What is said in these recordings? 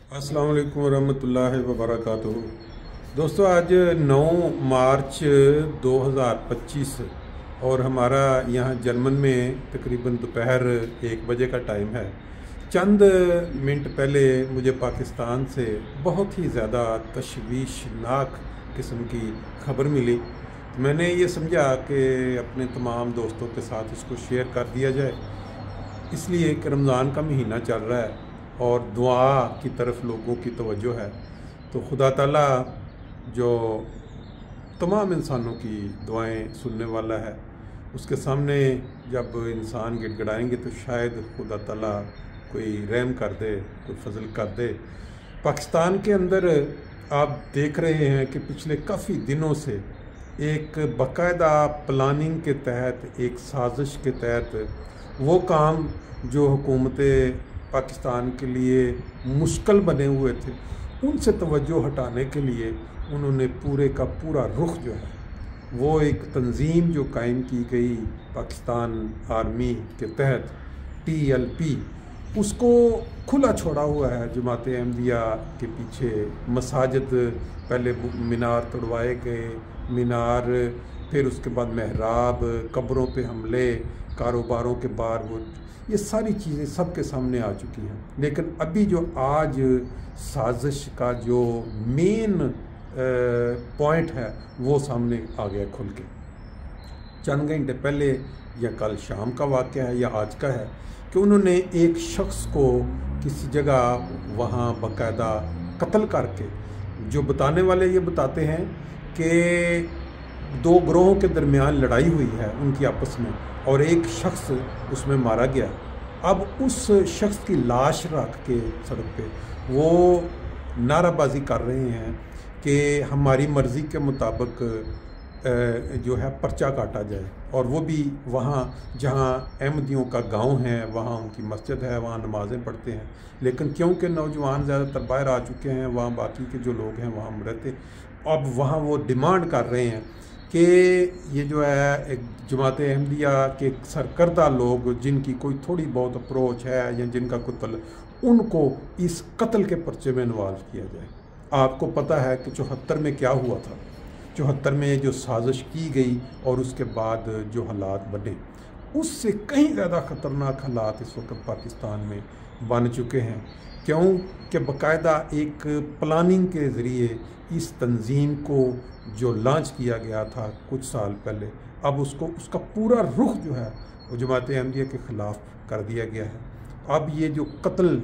अस्सलाम वालेकुम वरहमतुल्लाहि वबरकातुहू। दोस्तों, आज 9 मार्च 2025 और हमारा यहाँ जर्मन में तकरीबन दोपहर 1 बजे का टाइम है। चंद मिनट पहले मुझे पाकिस्तान से बहुत ही ज़्यादा तशवीशनाक किस्म की खबर मिली। तो मैंने ये समझा कि अपने तमाम दोस्तों के साथ इसको शेयर कर दिया जाए, इसलिए कि रमज़ान का महीना चल रहा है और दुआ की तरफ लोगों की तवज्जो है। तो खुदा ताला जो तमाम इंसानों की दुआएं सुनने वाला है, उसके सामने जब इंसान गिड़गिड़ाएंगे तो शायद खुदा ताला कोई रहम कर दे, कोई फजल कर दे। पाकिस्तान के अंदर आप देख रहे हैं कि पिछले काफ़ी दिनों से एक बाकायदा प्लानिंग के तहत, एक साजिश के तहत वो काम जो हुकूमत पाकिस्तान के लिए मुश्किल बने हुए थे, उनसे तवज्जो हटाने के लिए उन्होंने पूरे का पूरा रुख जो है, वो एक तंजीम जो कायम की गई पाकिस्तान आर्मी के तहत TLP, उसको खुला छोड़ा हुआ है। जमात अहमदिया के पीछे मसाजिद, पहले मीनार तोड़वाए गए, मीनार, फिर उसके बाद महराब, कब्रों पे हमले, कारोबारों के बार, वो ये सारी चीज़ें सबके सामने आ चुकी हैं। लेकिन अभी जो आज साजिश का जो मेन पॉइंट है वो सामने आ गया खुल के। चंद घंटे पहले या कल शाम का वाक़या है या आज का है कि उन्होंने एक शख्स को किसी जगह वहाँ बाकायदा कत्ल करके, जो बताने वाले ये बताते हैं कि 2 ग्रोहों के दरमियान लड़ाई हुई है उनकी आपस में और एक शख्स उसमें मारा गया। अब उस शख्स की लाश रख के सड़क पे वो नाराबाजी कर रहे हैं कि हमारी मर्ज़ी के मुताबिक जो है पर्चा काटा जाए, और वो भी वहाँ जहाँ अहमदियों का गांव है, वहाँ उनकी मस्जिद है, वहाँ नमाज़ें पढ़ते हैं। लेकिन क्योंकि नौजवान ज़्यादातर बाहर आ चुके हैं, वहाँ बाकी के जो लोग हैं वहाँ रहते, अब वहाँ वो डिमांड कर रहे हैं कि ये जो है एक जमात अहमदिया के सरकर्दा लोग जिनकी कोई थोड़ी बहुत अप्रोच है या जिनका कोई उनको इस कत्ल के पर्चे में इन्वॉल्व किया जाए। आपको पता है कि 74 में क्या हुआ था, 74 में जो साजिश की गई और उसके बाद जो हालात बने, उससे कहीं ज़्यादा ख़तरनाक हालात इस वक्त पाकिस्तान में बन चुके हैं। क्यों कि बाकायदा एक प्लानिंग के ज़रिए इस तंजीम को जो लॉन्च किया गया था कुछ साल पहले, अब उसका पूरा रुख जो है वो जमात अहमदिया के ख़िलाफ़ कर दिया गया है। अब ये जो कत्ल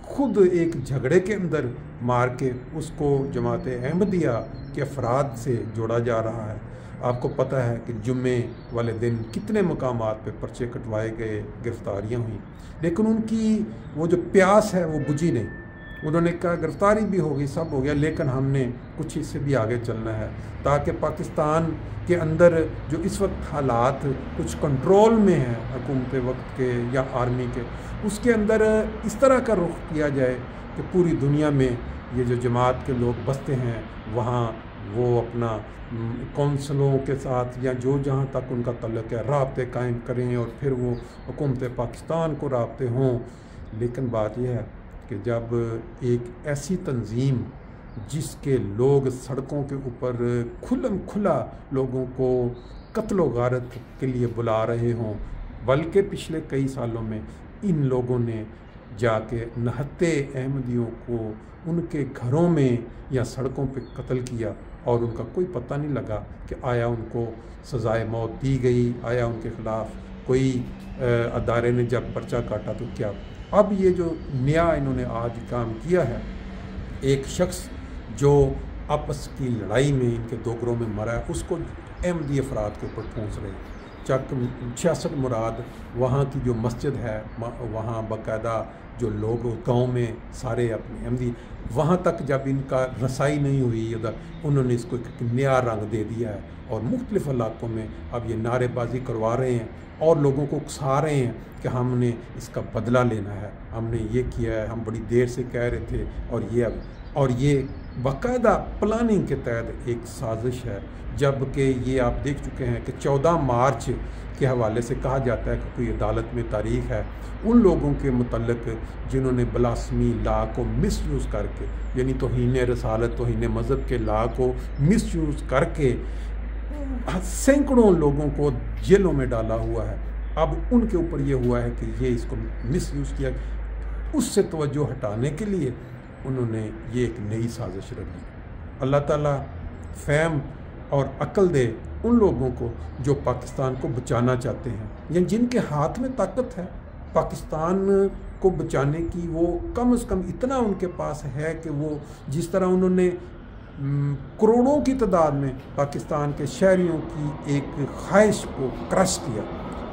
खुद एक झगड़े के अंदर मार के उसको जमात अहमदिया के अफराद से जोड़ा जा रहा है। आपको पता है कि जुम्मे वाले दिन कितने मकामात पे पर्चे कटवाए गए, गिरफ्तारियां हुई, लेकिन उनकी वो जो प्यास है वो बुझी नहीं। उन्होंने कहा गिरफ्तारी भी हो गई, सब हो गया, लेकिन हमने कुछ इससे भी आगे चलना है ताकि पाकिस्तान के अंदर जो इस वक्त हालात कुछ कंट्रोल में हैं हुकूमत वक्त के या आर्मी के, उसके अंदर इस तरह का रुख किया जाए कि पूरी दुनिया में ये जो जमात के लोग बसते हैं वहाँ वो अपना कौंसलों के साथ या जो जहाँ तक उनका तल्लुक़ है राब्ते कायम करें और फिर वो हुकूमत पाकिस्तान को राब्ते हों। लेकिन बात यह है कि जब एक ऐसी तंजीम जिसके लोग सड़कों के ऊपर खुल्लम खुला लोगों को कत्ल व गारत के लिए बुला रहे हों, बल्कि पिछले कई सालों में इन लोगों ने जाके नहत्ते अहमदियों को उनके घरों में या सड़कों पे कत्ल किया और उनका कोई पता नहीं लगा कि आया उनको सज़ाए मौत दी गई, आया उनके ख़िलाफ़ कोई अदारे ने जब पर्चा काटा तो क्या। अब ये जो नया इन्होंने आज काम किया है, एक शख्स जो आपस की लड़ाई में इनके 2 ग्रोह में मरा है, उसको अहमदी अफराद के ऊपर ठूंस रहे हैं। चक 66 मुराद वहाँ की जो मस्जिद है, वहाँ बाकायदा जो लोग गांव में सारे अपने अहमदी, वहाँ तक जब इनका रसाई नहीं हुई उधर, उन्होंने इसको एक नया रंग दे दिया है और मुख्तलिफ़ इलाकों में अब ये नारेबाजी करवा रहे हैं और लोगों को उकसा रहे हैं कि हमने इसका बदला लेना है। ہم نے یہ کیا ہے، ہم بڑی دیر سے کہہ رہے تھے، اور یہ باقاعدہ پلاننگ کے تحت ایک سازش ہے، جبکہ یہ آپ دیکھ چکے ہیں کہ 14 مارچ کے حوالے سے کہا جاتا ہے کہ کوئی عدالت میں تاریخ ہے ان لوگوں کے متعلق جنہوں نے بلاسمی لا کو مس یوز کر کے، یعنی توہین رسالت، توہین مذہب کے لا کو مس یوز کر کے سینکڑوں لوگوں کو جیلوں میں ڈالا ہوا ہے۔ اب ان کے اوپر یہ ہوا ہے کہ یہ اس کو مس یوز کیا، اس سے توجہ ہٹانے کے لیے انہوں نے یہ ایک نئی سازش رکھی۔ اللہ تعالیٰ فہم اور عقل دے ان لوگوں کو جو پاکستان کو بچانا چاہتے ہیں، یا جن کے ہاتھ میں طاقت ہے پاکستان کو بچانے کی، وہ کم از کم اتنا ان کے پاس ہے کہ وہ جس طرح انہوں نے کروڑوں کی تعداد میں پاکستان کے شہریوں کی ایک خواہش کو کرش کیا،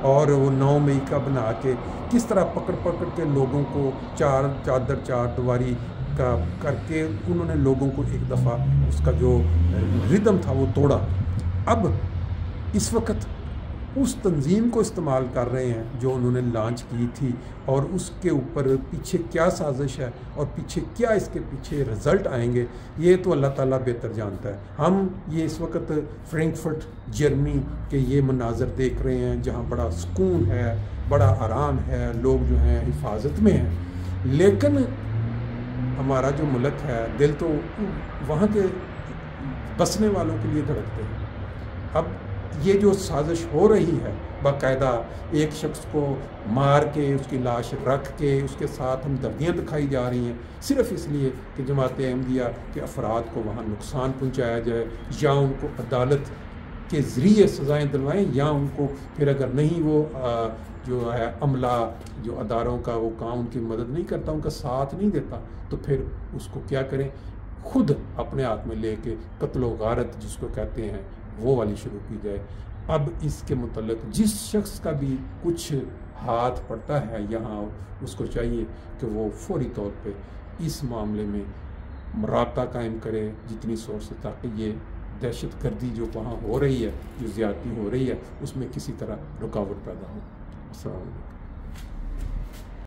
اور وہ 9 مئی کا بنا کے کس طرح پکڑ کے لوگوں کو چار دیواری کا کر کے انہوں نے لوگوں کو ایک دفعہ اس کا جو ردم تھا وہ توڑا۔ اب اس وقت اس تنظیم کو استعمال کر رہے ہیں جو انہوں نے لانچ کی تھی، اور اس کے اوپر پیچھے کیا سازش ہے اور پیچھے کیا اس کے پیچھے رزلٹ آئیں گے، یہ تو اللہ تعالیٰ بہتر جانتا ہے۔ ہم یہ اس وقت فرینکفرٹ جرمنی کے یہ مناظر دیکھ رہے ہیں جہاں بڑا سکون ہے، بڑا آرام ہے، لوگ جو ہیں حفاظت میں ہیں، لیکن ہمارا جو ملک ہے دل تو وہاں کے بسنے والوں کے لیے دھڑکتے ہیں۔ اب یہ جو سازش ہو رہی ہے، باقاعدہ ایک شخص کو مار کے اس کی لاش رکھ کے اس کے ساتھ ہمدردیاں دکھائی جا رہی ہیں، صرف اس لیے کہ جماعت احمدیہ کے افراد کو وہاں نقصان پہنچایا جائے، یا ان کو عدالت کے ذریعے سزائیں دلوائیں، یا ان کو پھر اگر نہیں وہ جو ہے عملہ جو اداروں کا وہ کام ان کی مدد نہیں کرتا، ان کا ساتھ نہیں دیتا، تو پھر اس کو کیا کریں، خود اپنے ہاتھ میں لے کے قتل و غارت جس کو کہتے ہیں وہ والی شروع کی جائے۔ اب اس کے متعلق جس شخص کا بھی کچھ ہاتھ پڑتا ہے یہاں، اس کو چاہیے کہ وہ فوری طور پہ اس معاملے میں رابطہ قائم کرے جتنی سورس سے، تاکہ یہ دہشت گردی جو وہاں ہو رہی ہے، جو زیادتی ہو رہی ہے، اس میں کسی طرح رکاوٹ پیدا ہو۔ السلام علیکم۔